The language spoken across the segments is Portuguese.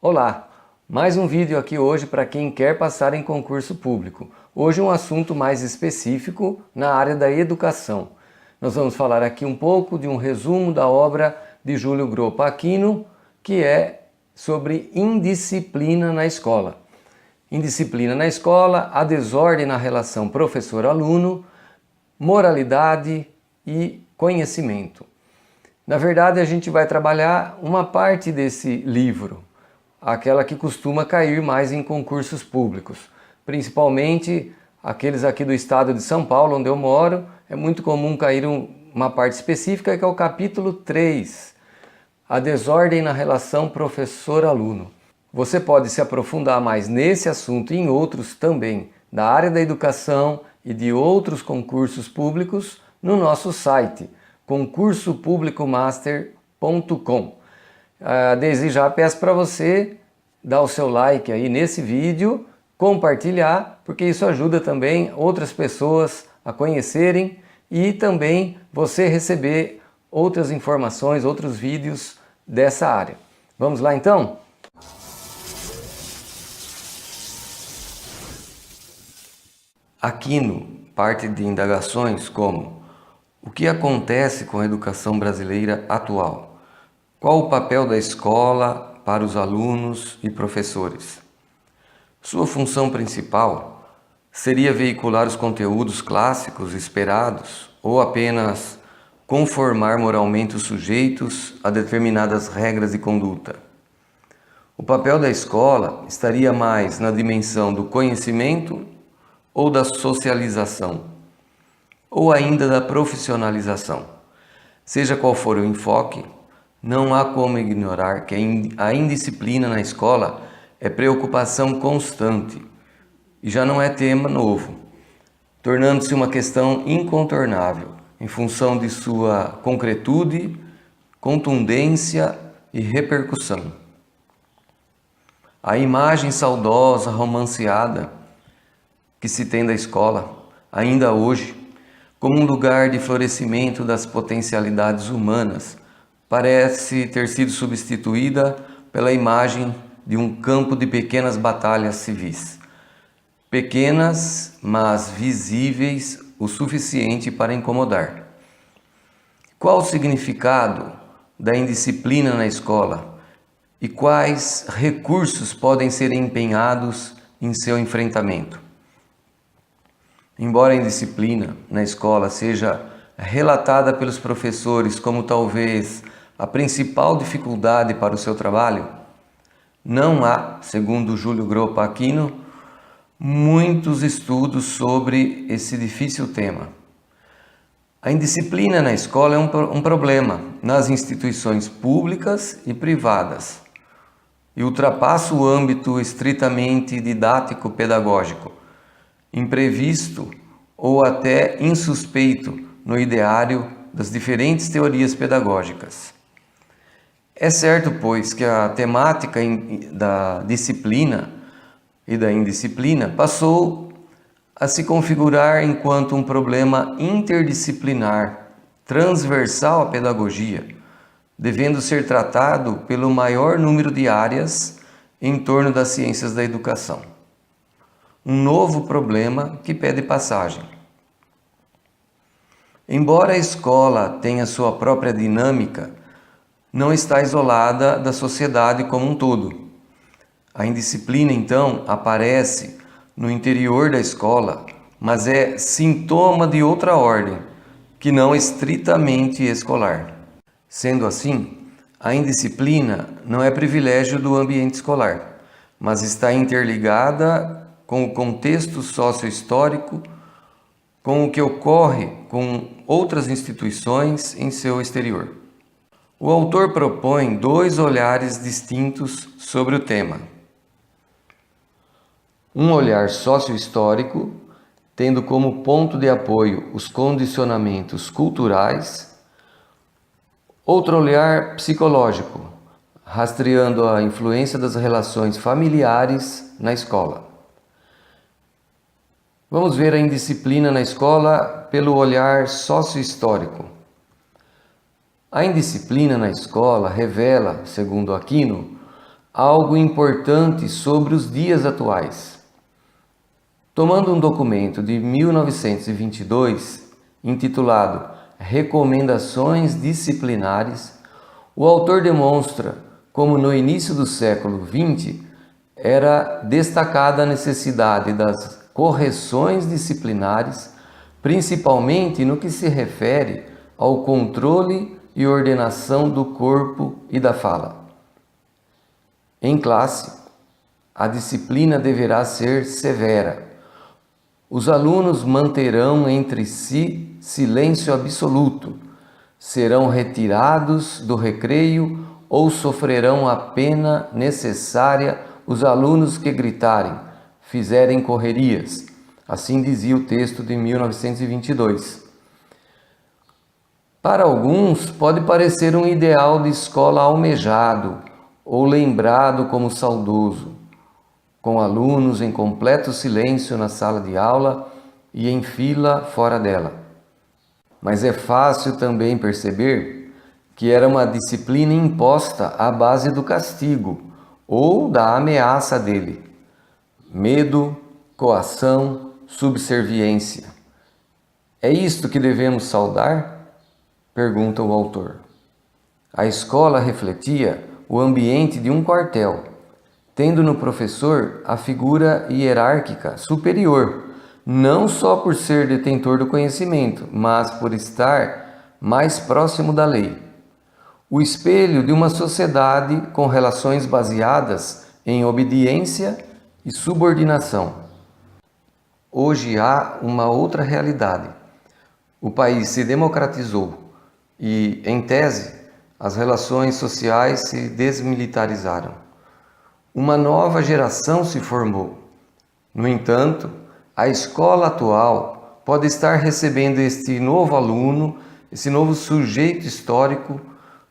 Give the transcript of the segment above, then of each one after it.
Olá, mais um vídeo aqui hoje para quem quer passar em concurso público. Hoje um assunto mais específico na área da educação. Nós vamos falar aqui um pouco de um resumo da obra de Júlio Groppa Aquino, que é sobre indisciplina na escola. Indisciplina na escola, a desordem na relação professor-aluno, moralidade e conhecimento. Na verdade, a gente vai trabalhar uma parte desse livro, aquela que costuma cair mais em concursos públicos, principalmente aqueles aqui do estado de São Paulo, onde eu moro. É muito comum cair uma parte específica, que é o capítulo 3, a desordem na relação professor-aluno. Você pode se aprofundar mais nesse assunto e em outros também, da área da educação e de outros concursos públicos, no nosso site, concursopublicomaster.com. Desde já peço para você dar o seu like aí nesse vídeo, compartilhar, porque isso ajuda também outras pessoas a conhecerem e também você receber outras informações, outros vídeos dessa área. Vamos lá então? Aquino parte de indagações como: o que acontece com a educação brasileira atual? Qual o papel da escola para os alunos e professores? Sua função principal seria veicular os conteúdos clássicos esperados ou apenas conformar moralmente os sujeitos a determinadas regras de conduta? O papel da escola estaria mais na dimensão do conhecimento ou da socialização, ou ainda da profissionalização? Seja qual for o enfoque, não há como ignorar que a indisciplina na escola é preocupação constante e já não é tema novo, tornando-se uma questão incontornável em função de sua concretude, contundência e repercussão. A imagem saudosa, romanceada, que se tem da escola, ainda hoje, como um lugar de florescimento das potencialidades humanas, parece ter sido substituída pela imagem de um campo de pequenas batalhas civis. Pequenas, mas visíveis o suficiente para incomodar. Qual o significado da indisciplina na escola e quais recursos podem ser empenhados em seu enfrentamento? Embora a indisciplina na escola seja relatada pelos professores como talvez a principal dificuldade para o seu trabalho, não há, segundo Júlio Groppa Aquino, muitos estudos sobre esse difícil tema. A indisciplina na escola é um problema nas instituições públicas e privadas e ultrapassa o âmbito estritamente didático-pedagógico, imprevisto ou até insuspeito no ideário das diferentes teorias pedagógicas. É certo, pois, que a temática da disciplina e da indisciplina passou a se configurar enquanto um problema interdisciplinar, transversal à pedagogia, devendo ser tratado pelo maior número de áreas em torno das ciências da educação. Um novo problema que pede passagem. Embora a escola tenha sua própria dinâmica, não está isolada da sociedade como um todo. A indisciplina, então, aparece no interior da escola, mas é sintoma de outra ordem, que não estritamente escolar. Sendo assim, a indisciplina não é privilégio do ambiente escolar, mas está interligada com o contexto socio-histórico, com o que ocorre com outras instituições em seu exterior. O autor propõe dois olhares distintos sobre o tema. Um olhar socio-histórico, tendo como ponto de apoio os condicionamentos culturais. Outro olhar psicológico, rastreando a influência das relações familiares na escola. Vamos ver a indisciplina na escola pelo olhar socio-histórico. A indisciplina na escola revela, segundo Aquino, algo importante sobre os dias atuais. Tomando um documento de 1922, intitulado Recomendações Disciplinares, o autor demonstra como no início do século XX era destacada a necessidade das correções disciplinares, principalmente no que se refere ao controle e ordenação do corpo e da fala. Em classe, a disciplina deverá ser severa. Os alunos manterão entre si silêncio absoluto, serão retirados do recreio ou sofrerão a pena necessária os alunos que gritarem, fizerem correrias. Assim dizia o texto de 1922. Para alguns, pode parecer um ideal de escola almejado ou lembrado como saudoso, com alunos em completo silêncio na sala de aula e em fila fora dela. Mas é fácil também perceber que era uma disciplina imposta à base do castigo ou da ameaça dele. Medo, coação, subserviência. É isto que devemos saudar? Pergunta o autor. A escola refletia o ambiente de um quartel, tendo no professor a figura hierárquica superior, não só por ser detentor do conhecimento, mas por estar mais próximo da lei. O espelho de uma sociedade com relações baseadas em obediência e subordinação. Hoje há uma outra realidade. O país se democratizou e, em tese, as relações sociais se desmilitarizaram. Uma nova geração se formou. No entanto, a escola atual pode estar recebendo este novo aluno, esse novo sujeito histórico,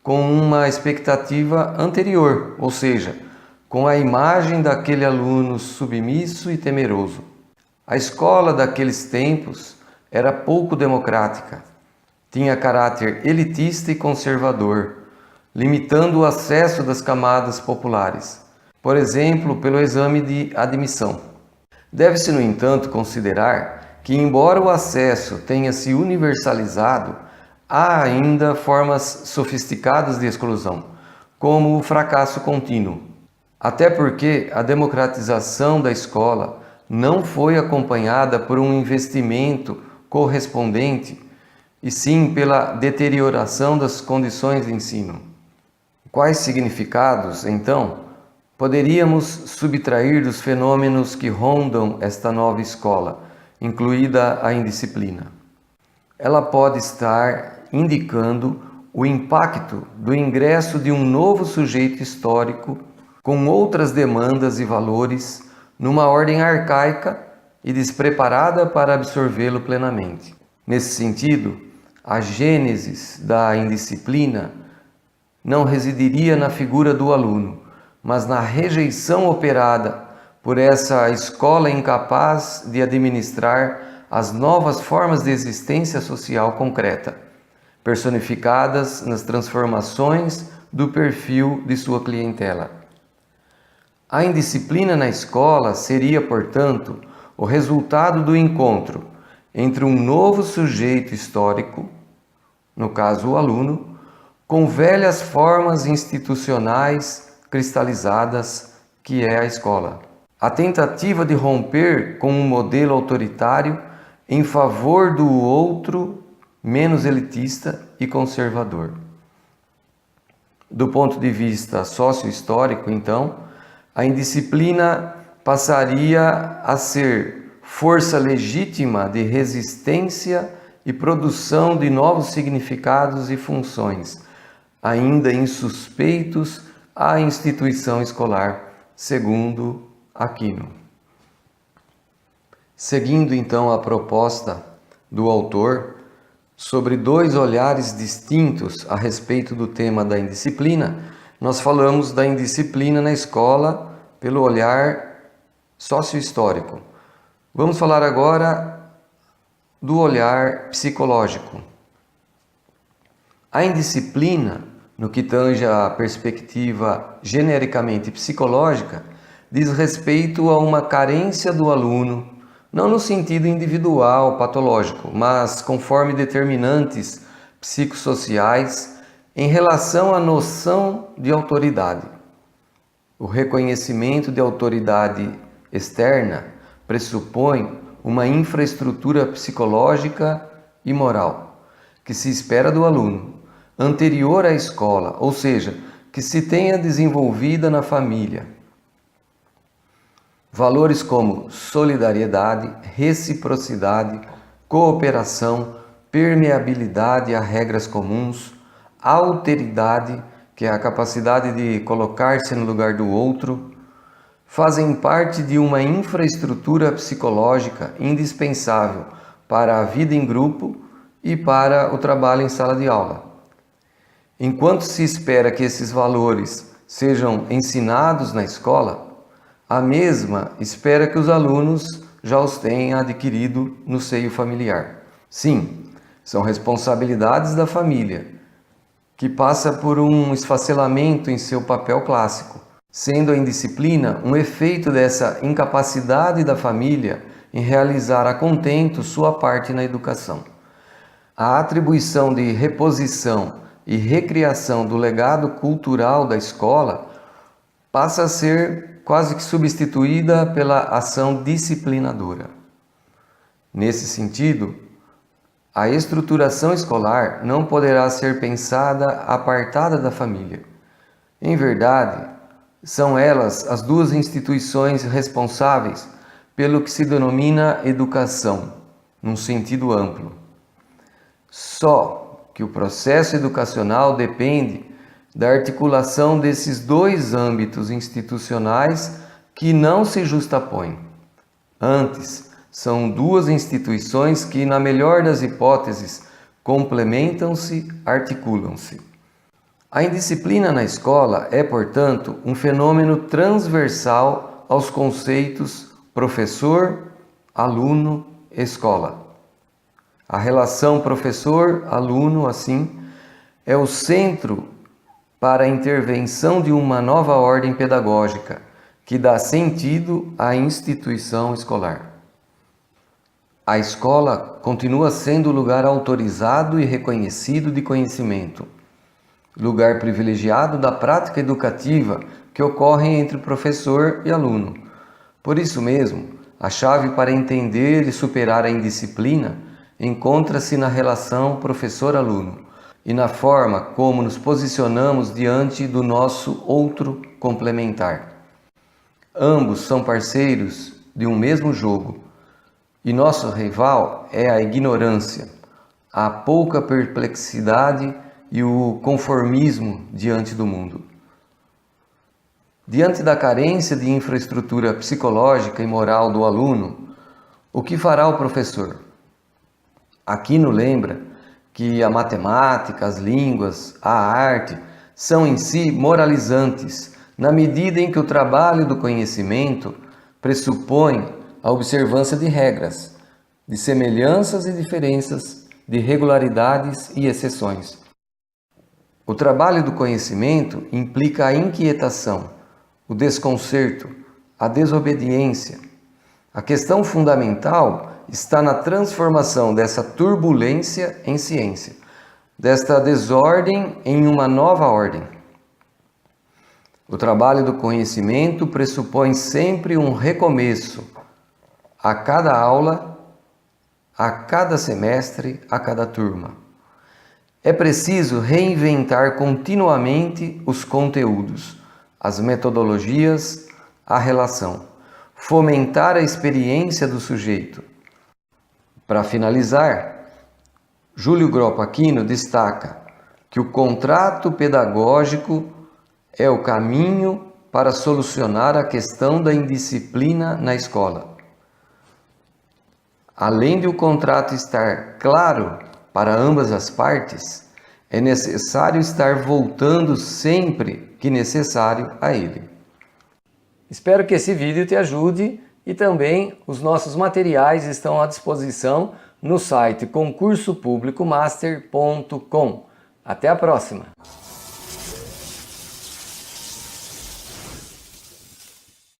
com uma expectativa anterior, ou seja, com a imagem daquele aluno submisso e temeroso. A escola daqueles tempos era pouco democrática, tinha caráter elitista e conservador, limitando o acesso das camadas populares, por exemplo, pelo exame de admissão. Deve-se, no entanto, considerar que, embora o acesso tenha se universalizado, há ainda formas sofisticadas de exclusão, como o fracasso contínuo. Até porque a democratização da escola não foi acompanhada por um investimento correspondente, e sim pela deterioração das condições de ensino. Quais significados, então, poderíamos subtrair dos fenômenos que rondam esta nova escola, incluída a indisciplina? Ela pode estar indicando o impacto do ingresso de um novo sujeito histórico com outras demandas e valores numa ordem arcaica e despreparada para absorvê-lo plenamente. Nesse sentido, a gênese da indisciplina não residiria na figura do aluno, mas na rejeição operada por essa escola incapaz de administrar as novas formas de existência social concreta, personificadas nas transformações do perfil de sua clientela. A indisciplina na escola seria, portanto, o resultado do encontro entre um novo sujeito histórico, no caso o aluno, com velhas formas institucionais cristalizadas que é a escola. A tentativa de romper com um modelo autoritário em favor do outro menos elitista e conservador. Do ponto de vista sócio-histórico, então, a indisciplina passaria a ser força legítima de resistência e produção de novos significados e funções, ainda insuspeitos à instituição escolar, segundo Aquino. Seguindo então a proposta do autor sobre dois olhares distintos a respeito do tema da indisciplina, nós falamos da indisciplina na escola pelo olhar sócio-histórico. Vamos falar agora do olhar psicológico. A indisciplina no que tange à perspectiva genericamente psicológica, diz respeito a uma carência do aluno, não no sentido individual, patológico, mas conforme determinantes psicossociais em relação à noção de autoridade. O reconhecimento de autoridade externa pressupõe uma infraestrutura psicológica e moral que se espera do aluno, anterior à escola, ou seja, que se tenha desenvolvida na família. Valores como solidariedade, reciprocidade, cooperação, permeabilidade a regras comuns, alteridade, que é a capacidade de colocar-se no lugar do outro, fazem parte de uma infraestrutura psicológica indispensável para a vida em grupo e para o trabalho em sala de aula. Enquanto se espera que esses valores sejam ensinados na escola, a mesma espera que os alunos já os tenham adquirido no seio familiar. Sim, são responsabilidades da família, que passa por um esfacelamento em seu papel clássico, sendo a indisciplina um efeito dessa incapacidade da família em realizar a contento sua parte na educação. A atribuição de reposição e recriação do legado cultural da escola passa a ser quase que substituída pela ação disciplinadora. Nesse sentido, a estruturação escolar não poderá ser pensada apartada da família. Em verdade, são elas as duas instituições responsáveis pelo que se denomina educação, num sentido amplo. Só que o processo educacional depende da articulação desses dois âmbitos institucionais que não se justapõem. Antes, são duas instituições que, na melhor das hipóteses, complementam-se, articulam-se. A indisciplina na escola é, portanto, um fenômeno transversal aos conceitos professor, aluno, escola. A relação professor-aluno, assim, é o centro para a intervenção de uma nova ordem pedagógica que dá sentido à instituição escolar. A escola continua sendo o lugar autorizado e reconhecido de conhecimento, lugar privilegiado da prática educativa que ocorre entre professor e aluno. Por isso mesmo, a chave para entender e superar a indisciplina encontra-se na relação professor-aluno e na forma como nos posicionamos diante do nosso outro complementar. Ambos são parceiros de um mesmo jogo, e nosso rival é a ignorância, a pouca perplexidade e o conformismo diante do mundo. Diante da carência de infraestrutura psicológica e moral do aluno, o que fará o professor? Aquino lembra que a matemática, as línguas, a arte são em si moralizantes, na medida em que o trabalho do conhecimento pressupõe a observância de regras, de semelhanças e diferenças, de regularidades e exceções. O trabalho do conhecimento implica a inquietação, o desconcerto, a desobediência. A questão fundamental está na transformação dessa turbulência em ciência, desta desordem em uma nova ordem. O trabalho do conhecimento pressupõe sempre um recomeço, a cada aula, a cada semestre, a cada turma. É preciso reinventar continuamente os conteúdos, as metodologias, a relação, fomentar a experiência do sujeito. Para finalizar, Júlio Gropo Aquino destaca que o contrato pedagógico é o caminho para solucionar a questão da indisciplina na escola. Além de o contrato estar claro para ambas as partes, é necessário estar voltando sempre que necessário a ele. Espero que esse vídeo te ajude e também os nossos materiais estão à disposição no site concursopublicomaster.com. Até a próxima!